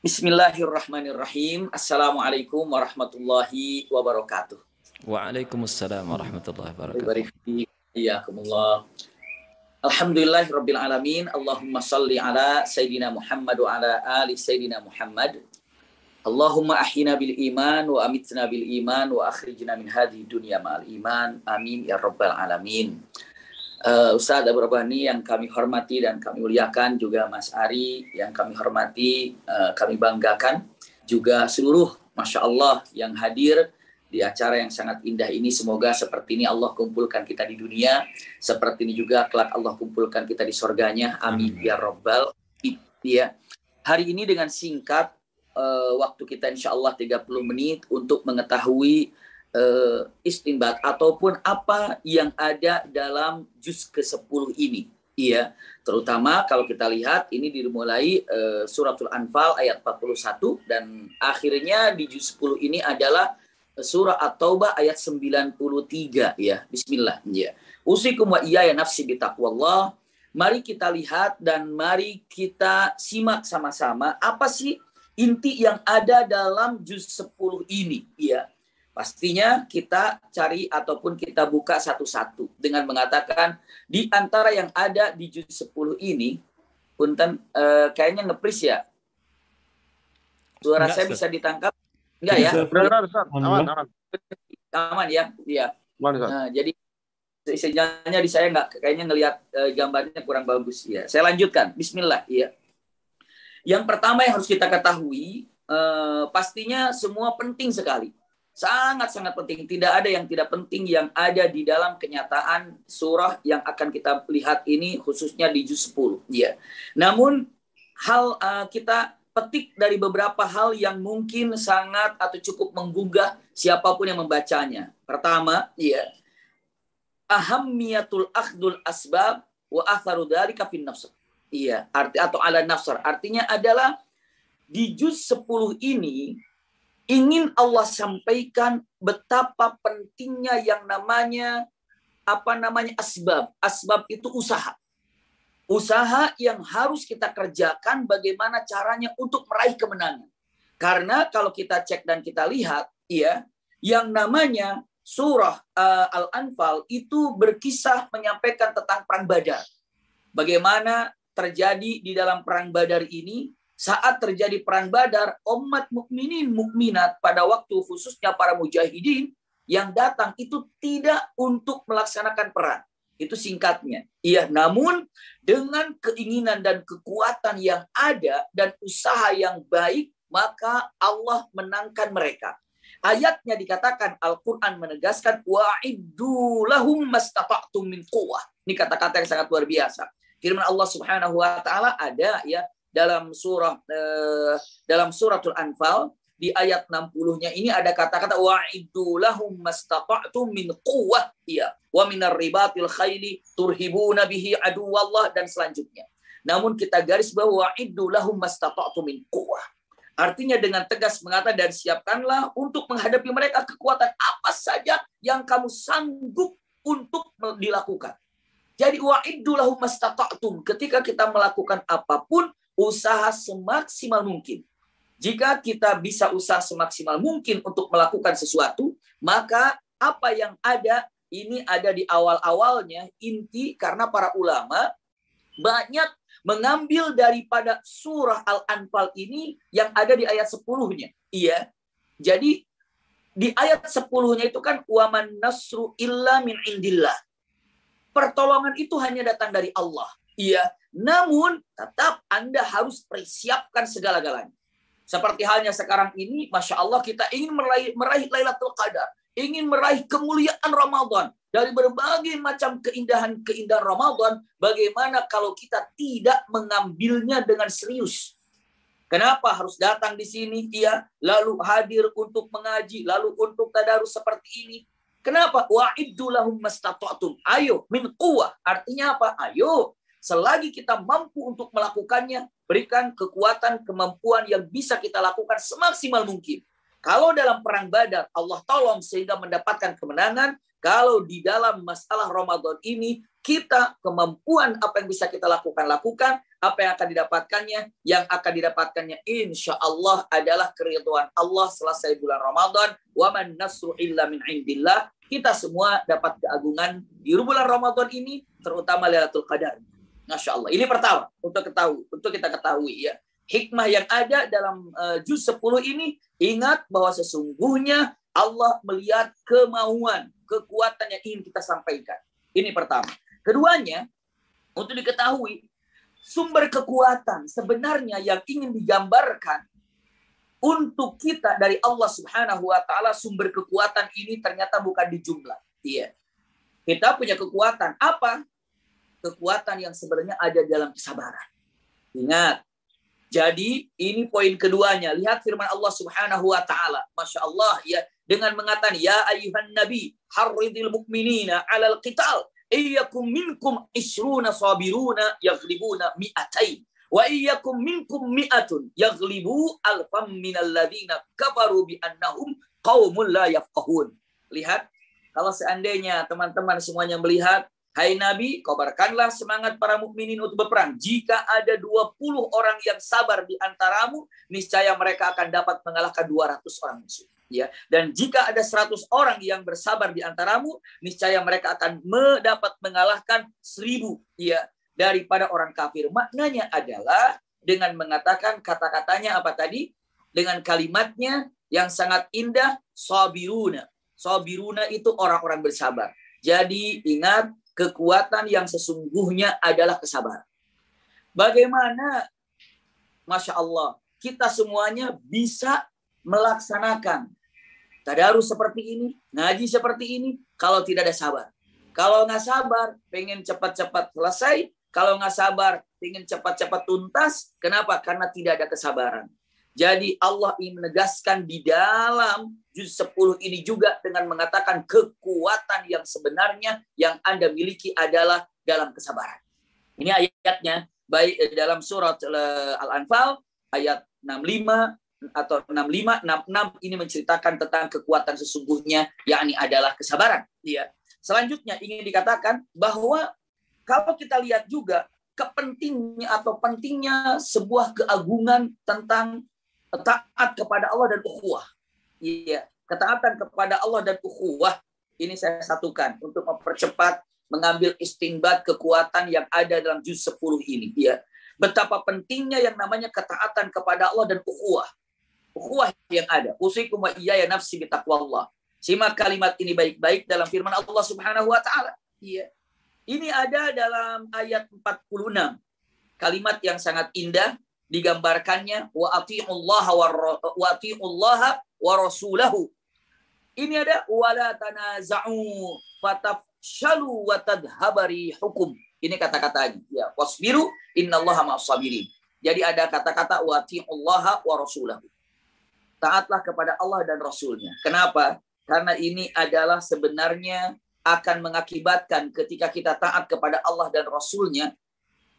Bismillahirrahmanirrahim. Assalamualaikum warahmatullahi wabarakatuh. Waalaikumsalam warahmatullahi wabarakatuh. Iyakumullah. Alhamdulillahirabbil alamin. Allahumma shalli ala sayidina Muhammad wa ala ali sayidina Muhammad. Allahumma ahyina bil iman wa amitna bil iman wa akhrijna min hadhihi dunya ma'al iman. Amin ya rabbal alamin. Ustaz Abu Rabbani yang kami hormati dan kami muliakan, juga Mas Ari yang kami hormati, kami banggakan, juga seluruh Masya Allah yang hadir di acara yang sangat indah ini. Semoga seperti ini Allah kumpulkan kita di dunia, seperti ini juga kelak Allah kumpulkan kita di surganya. Amin ya Rabbal ya. Hari ini dengan singkat, waktu kita insya Allah 30 menit untuk mengetahui istinbat ataupun apa yang ada dalam juz ke-10 ini. Iya, terutama kalau kita lihat ini dimulai suratul Anfal ayat 41 dan akhirnya di juz 10 ini adalah surah At-Taubah ayat 93 ya. Bismillah ya. Usikum wa iyaya nafsi bitaqwallah. Mari kita lihat dan mari kita simak sama-sama apa sih inti yang ada dalam juz 10 ini ya. Pastinya kita cari ataupun kita buka satu-satu dengan mengatakan di antara yang ada di juz 10 ini, punten kayaknya ngepris ya. Suara saya bisa ditangkap? Enggak ya? Benar, aman. Aman ya? Iya. Nah, jadi sinyalnya di saya nggak kayaknya ngelihat gambarnya kurang bagus ya. Saya lanjutkan. Bismillah ya. Yang pertama yang harus kita ketahui, pastinya semua penting sekali. Sangat-sangat penting. Tidak ada yang tidak penting yang ada di dalam kenyataan surah yang akan kita lihat ini, khususnya di juz 10. Ya. Namun kita petik dari beberapa hal yang mungkin sangat atau cukup menggugah siapapun yang membacanya. Pertama, ya, ahammiyatul akhdul asbab wa atharu dzalika fin nafs. Iya, atau ala nafsar. Artinya adalah di juz 10 ini ingin Allah sampaikan betapa pentingnya yang namanya asbab. Asbab itu usaha. Usaha yang harus kita kerjakan bagaimana caranya untuk meraih kemenangan. Karena kalau kita cek dan kita lihat ya, yang namanya surah Al-Anfal itu berkisah menyampaikan tentang perang Badar. Bagaimana terjadi di dalam perang Badar ini. Saat terjadi perang Badar, umat mukminin mukminat pada waktu khususnya para mujahidin yang datang itu tidak untuk melaksanakan perang. Itu singkatnya. Iya, namun dengan keinginan dan kekuatan yang ada dan usaha yang baik, maka Allah menangkan mereka. Ayatnya dikatakan Al-Quran menegaskan wa'iddu lahum mastata'tum min quwwah. Ini kata-kata yang sangat luar biasa. Firman Allah Subhanahu wa taala ada ya dalam suratul Anfal di ayat 60-nya ini ada kata-kata wa'iddu lahum mastata'tum min quwwah ya wa minar ribatil khaili turhibuna bihi aduwallah dan selanjutnya. Namun kita garis bahwa wa'iddu lahum mastata'tum min quwwah. Artinya dengan tegas mengatakan dan siapkanlah untuk menghadapi mereka kekuatan apa saja yang kamu sanggup untuk dilakukan. Jadi wa'iddu lahum mastata'tum, ketika kita melakukan apapun usaha semaksimal mungkin. Jika kita bisa usaha semaksimal mungkin untuk melakukan sesuatu, maka apa yang ada, ini ada di awal-awalnya, inti karena para ulama banyak mengambil daripada surah Al-Anfal ini yang ada di ayat 10-nya. Iya. Jadi di ayat 10-nya itu kan waman nasru illa min indillah. Pertolongan itu hanya datang dari Allah. Iya. Namun tetap Anda harus persiapkan segala-galanya. Seperti halnya sekarang ini, Masya Allah kita ingin meraih Lailatul Qadar. Ingin meraih kemuliaan Ramadan. Dari berbagai macam keindahan-keindahan Ramadan. Bagaimana kalau kita tidak mengambilnya dengan serius? Kenapa harus datang di sini? Iya. Lalu hadir untuk mengaji. Lalu untuk tadarus seperti ini. Kenapa? Wa'iddu lahum mastata'tum. Ayo, min quwwah. Artinya apa? Ayo. Selagi kita mampu untuk melakukannya, berikan kekuatan, kemampuan yang bisa kita lakukan semaksimal mungkin. Kalau dalam perang Badar, Allah tolong sehingga mendapatkan kemenangan. Kalau di dalam masalah Ramadan ini, kita kemampuan apa yang bisa kita lakukan. Apa yang akan didapatkannya? Yang akan didapatkannya insya Allah adalah keridhaan Allah selesai bulan Ramadan. Wa man nasru illa min indillah. Kita semua dapat keagungan di bulan Ramadan ini, terutama Lailatul Qadar. Masya Allah. Ini pertama untuk kita ketahui ya. Hikmah yang ada dalam juz 10 ini, ingat bahwa sesungguhnya Allah melihat kemauan, kekuatan yang ingin kita sampaikan. Ini pertama. Keduanya, untuk diketahui sumber kekuatan sebenarnya yang ingin digambarkan untuk kita dari Allah Subhanahu wa taala, sumber kekuatan ini ternyata bukan di jumlah. Iya. Kita punya kekuatan apa? Kekuatan yang sebenarnya ada dalam kesabaran. Ingat. Jadi ini poin keduanya. Lihat firman Allah Subhanahu wa taala. Masya Allah ya, dengan mengatakan ya ayyuhan nabi harridil mu'minina 'alal qital. Iyyakum minkum isruna sabiruna yaghlibuna mi'atain wa iyyakum minkum mi'atun yaghlibu alfam minal ladzina kafaru bi annahum qaumun la yafqahun. Lihat, kalau seandainya teman-teman semuanya melihat, hai Nabi, kabarkanlah semangat para mukminin untuk berperang. Jika ada 20 orang yang sabar di antaramu, niscaya mereka akan dapat mengalahkan 200 orang musuh. Ya, dan jika ada 100 orang yang bersabar di antaramu, niscaya mereka akan dapat mengalahkan 1000 ya daripada orang kafir. Maknanya adalah dengan mengatakan kata-katanya apa tadi? Dengan kalimatnya yang sangat indah, sabiruna. Sabiruna itu orang-orang bersabar. Jadi ingat, kekuatan yang sesungguhnya adalah kesabaran. Bagaimana, Masya Allah, kita semuanya bisa melaksanakan tadarus seperti ini, ngaji seperti ini, kalau tidak ada sabar. Kalau nggak sabar, pengen cepat-cepat selesai. Kalau nggak sabar, pengen cepat-cepat tuntas. Kenapa? Karena tidak ada kesabaran. Jadi Allah ingin menegaskan di dalam juz 10 ini juga dengan mengatakan kekuatan yang sebenarnya yang Anda miliki adalah dalam kesabaran. Ini ayatnya, baik dalam surat Al-Anfal, ayat 65, atau 65, 66 ini menceritakan tentang kekuatan sesungguhnya, yakni adalah kesabaran. Ya. Selanjutnya ingin dikatakan bahwa kalau kita lihat juga pentingnya sebuah keagungan tentang taat kepada Allah dan ukhuwah. Iya, ketaatan kepada Allah dan ukhuwah ini saya satukan untuk mempercepat mengambil istinbat kekuatan yang ada dalam juz 10 ini. Ya. Betapa pentingnya yang namanya ketaatan kepada Allah dan ukhuwah. Ukhuwah yang ada. Usikum wa iyaya nafsi bitaqwallah. Simak kalimat ini baik-baik dalam firman Allah Subhanahu wa taala. Iya. Ini ada dalam ayat 46. Kalimat yang sangat indah digambarkannya wa atiullaha wa rasulahu. Ini ada wala tanaza'u fatafshalu wa tadhhabari hukum. Ini kata-katanya. Ya, wasbiru innallaha ma'as sabirin. Jadi ada kata-kata wa atiullaha wa rasulahu. Taatlah kepada Allah dan Rasulnya. Kenapa? Karena ini adalah sebenarnya akan mengakibatkan ketika kita taat kepada Allah dan Rasulnya,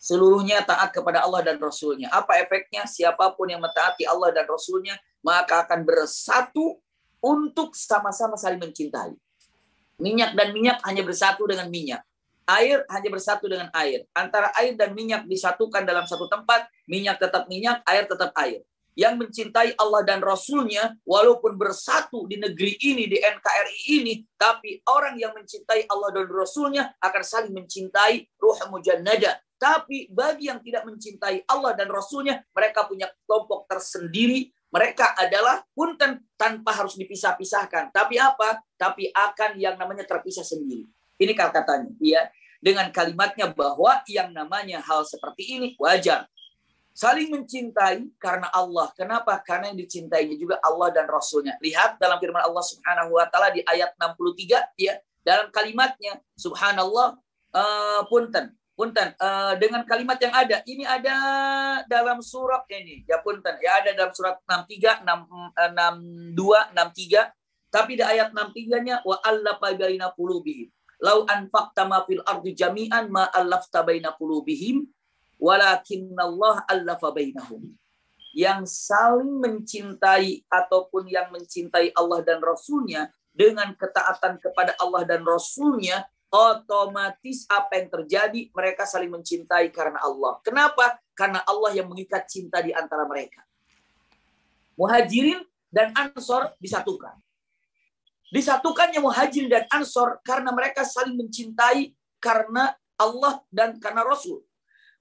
seluruhnya taat kepada Allah dan Rasulnya. Apa efeknya? Siapapun yang mentaati Allah dan Rasulnya, maka akan bersatu untuk sama-sama saling mencintai. Minyak dan minyak hanya bersatu dengan minyak. Air hanya bersatu dengan air. Antara air dan minyak disatukan dalam satu tempat, minyak tetap minyak, air tetap air. Yang mencintai Allah dan Rasulnya, walaupun bersatu di negeri ini, di NKRI ini, tapi orang yang mencintai Allah dan Rasulnya akan saling mencintai ruh mujannada. Tapi bagi yang tidak mencintai Allah dan Rasulnya, mereka punya kelompok tersendiri. Mereka adalah punten tanpa harus dipisah-pisahkan. Tapi apa? Tapi akan yang namanya terpisah sendiri. Ini kata-katanya. Ya. Dengan kalimatnya bahwa yang namanya hal seperti ini wajar. Saling mencintai karena Allah. Kenapa? Karena yang dicintainya juga Allah dan Rasulnya. Lihat dalam firman Allah Subhanahu wa taala di ayat 63 ya, dalam kalimatnya subhanallah punten dengan kalimat yang ada. Ini ada dalam surat ini. Ya punten, ya ada dalam surat 63, 62, 63. Tapi di ayat 63-nya wa allafa baina qulubihim. Lau anfaqta ma fil ardi jami'an ma allafta baina qulubihim walakinnallah allafa bainahum. Yang saling mencintai ataupun yang mencintai Allah dan Rasulnya dengan ketaatan kepada Allah dan Rasulnya, otomatis apa yang terjadi? Mereka saling mencintai karena Allah. Kenapa? Karena Allah yang mengikat cinta di antara mereka. Muhajirin dan Ansor disatukan. Disatukannya Muhajirin dan Ansor karena mereka saling mencintai karena Allah dan karena Rasul.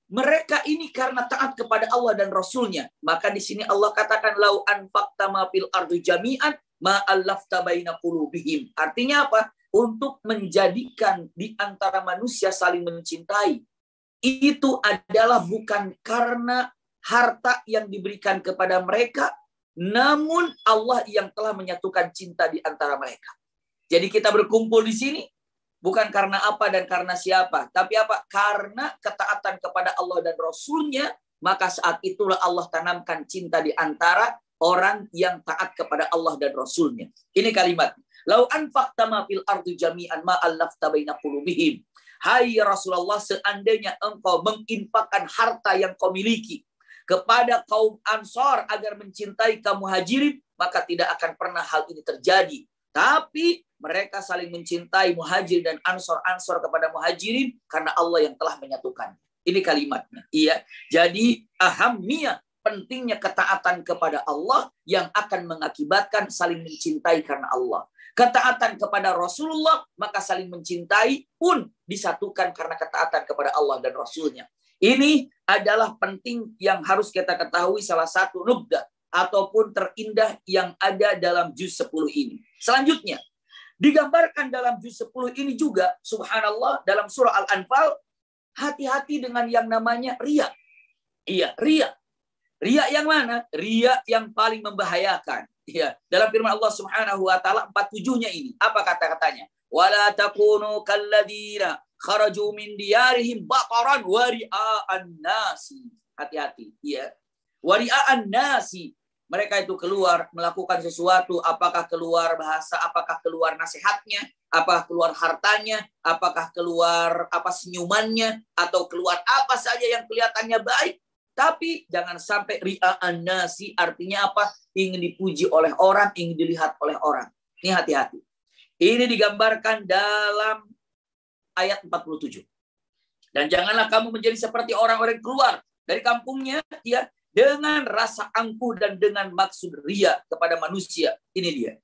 Mereka ini karena taat kepada Allah dan Rasulnya. Maka di sini Allah katakan lau anfaqta ma fil ardi jami'an ma allafta baina qulubihim. Artinya apa? Untuk menjadikan di antara manusia saling mencintai. Itu adalah bukan karena harta yang diberikan kepada mereka, namun Allah yang telah menyatukan cinta di antara mereka. Jadi kita berkumpul di sini bukan karena apa dan karena siapa, tapi apa? Karena ketaatan kepada Allah dan Rasulnya, maka saat itulah Allah tanamkan cinta di antara orang yang taat kepada Allah dan Rasulnya. Ini kalimat. Lau anfaqta ma fil ardi jami'an ma allafta baina qulubihim. Hai Rasulullah, seandainya engkau menginfakkan harta yang kau miliki kepada kaum Ansor agar mencintai kaum Muhajirin, maka tidak akan pernah hal ini terjadi. Tapi mereka saling mencintai Muhajirin dan Ansor kepada Muhajirin karena Allah yang telah menyatukan. Ini kalimatnya. Iya. Jadi ahamnya, pentingnya ketaatan kepada Allah yang akan mengakibatkan saling mencintai karena Allah. Ketaatan kepada Rasulullah, maka saling mencintai pun disatukan karena ketaatan kepada Allah dan Rasulnya. Ini adalah penting yang harus kita ketahui, salah satu nubdah ataupun terindah yang ada dalam juz 10 ini. Selanjutnya, digambarkan dalam juz 10 ini juga, subhanallah, dalam surah Al-Anfal, hati-hati dengan yang namanya riya. Iya, riya. Riya yang mana? Riya yang paling membahayakan. Ya, dalam firman Allah Subhanahu wa taala 47-nya ini. Apa kata-katanya? Wala takunu kalladzina kharaju min diyarihim baqaran wa ria'an nasi. Hati-hati, ya. Wa ria'an nasi. Mereka itu keluar melakukan sesuatu, apakah keluar bahasa, apakah keluar nasihatnya, apakah keluar hartanya, apakah keluar apa senyumannya, atau keluar apa saja yang kelihatannya baik. Tapi jangan sampai ria'an nasi, artinya apa? Ingin dipuji oleh orang, ingin dilihat oleh orang. Ini hati-hati. Ini digambarkan dalam ayat 47. Dan janganlah kamu menjadi seperti orang-orang keluar dari kampungnya ya, dengan rasa angkuh dan dengan maksud riya kepada manusia. Ini dia.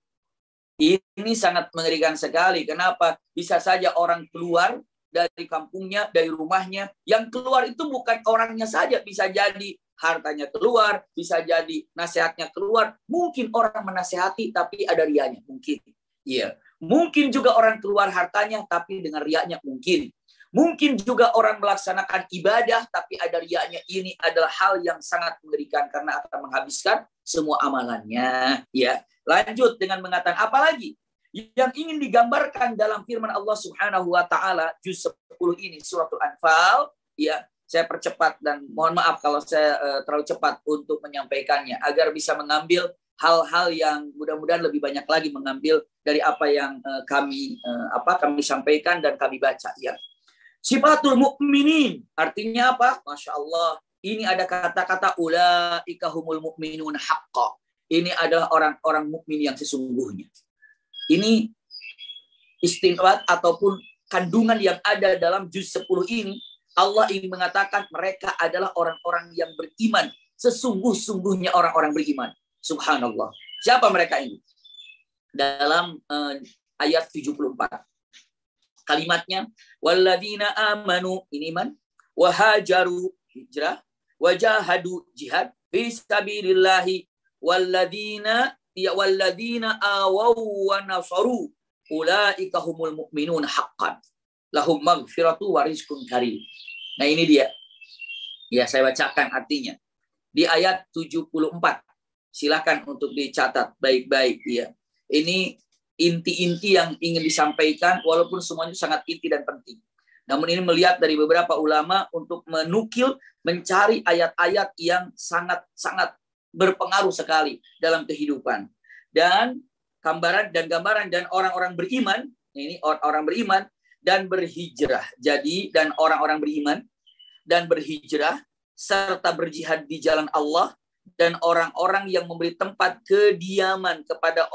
Ini sangat mengerikan sekali. Kenapa? Bisa saja orang keluar dari kampungnya, dari rumahnya. Yang keluar itu bukan orangnya saja. Bisa jadi hartanya keluar, bisa jadi nasihatnya keluar. Mungkin orang menasihati tapi ada rianya. Mungkin. Iya. Mungkin juga orang keluar hartanya tapi dengan rianya mungkin. Mungkin juga orang melaksanakan ibadah tapi ada rianya. Ini adalah hal yang sangat mengerikan karena akan menghabiskan semua amalannya. Ya. Lanjut dengan mengatakan apa lagi? Yang ingin digambarkan dalam firman Allah Subhanahu wa taala juz 10 ini suratul Anfal, ya, saya percepat dan mohon maaf kalau saya terlalu cepat untuk menyampaikannya agar bisa mengambil hal-hal yang mudah-mudahan lebih banyak lagi mengambil dari apa yang kami sampaikan dan kami baca, ya. Sifatul mukminin artinya apa? Masya Allah. Ini ada kata-kata ulaika humul mu'minun haqqan. Ini adalah orang-orang mukmin yang sesungguhnya. Ini istinbat ataupun kandungan yang ada dalam juz 10 ini. Allah ingin mengatakan mereka adalah orang-orang yang beriman. Sesungguh-sungguhnya orang-orang beriman. Subhanallah. Siapa mereka ini? Dalam ayat 74. Kalimatnya, walladzina amanu, ini iman, wahajaru, hijrah, wajahadu, jihad, fisabilillahi, walladzina awaw wa nasaru ulaika humul mu'minun haqqan lahum maghfiratu wa rizqun karim. Nah ini dia. Ya saya bacakan artinya. Di ayat 74. Silakan untuk dicatat baik-baik ya. Ini inti-inti yang ingin disampaikan walaupun semuanya sangat inti dan penting. Namun ini melihat dari beberapa ulama untuk menukil, mencari ayat-ayat yang sangat-sangat berpengaruh sekali dalam kehidupan. Dan gambaran dan orang-orang beriman, ini orang beriman dan berhijrah. Jadi dan orang-orang beriman dan berhijrah serta berjihad di jalan Allah dan orang-orang yang memberi tempat kediaman kepada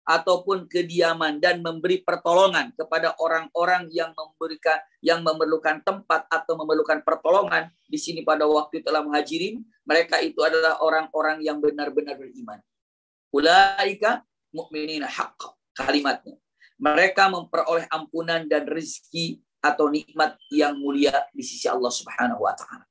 ataupun kediaman dan memberi pertolongan kepada orang-orang yang memerlukan tempat atau memerlukan pertolongan di sini pada waktu telah Muhajirin, mereka itu adalah orang-orang yang benar-benar beriman. Ulaika mu'minina haqqa, kalimatnya. Mereka memperoleh ampunan dan rezeki atau nikmat yang mulia di sisi Allah Subhanahu wa taala.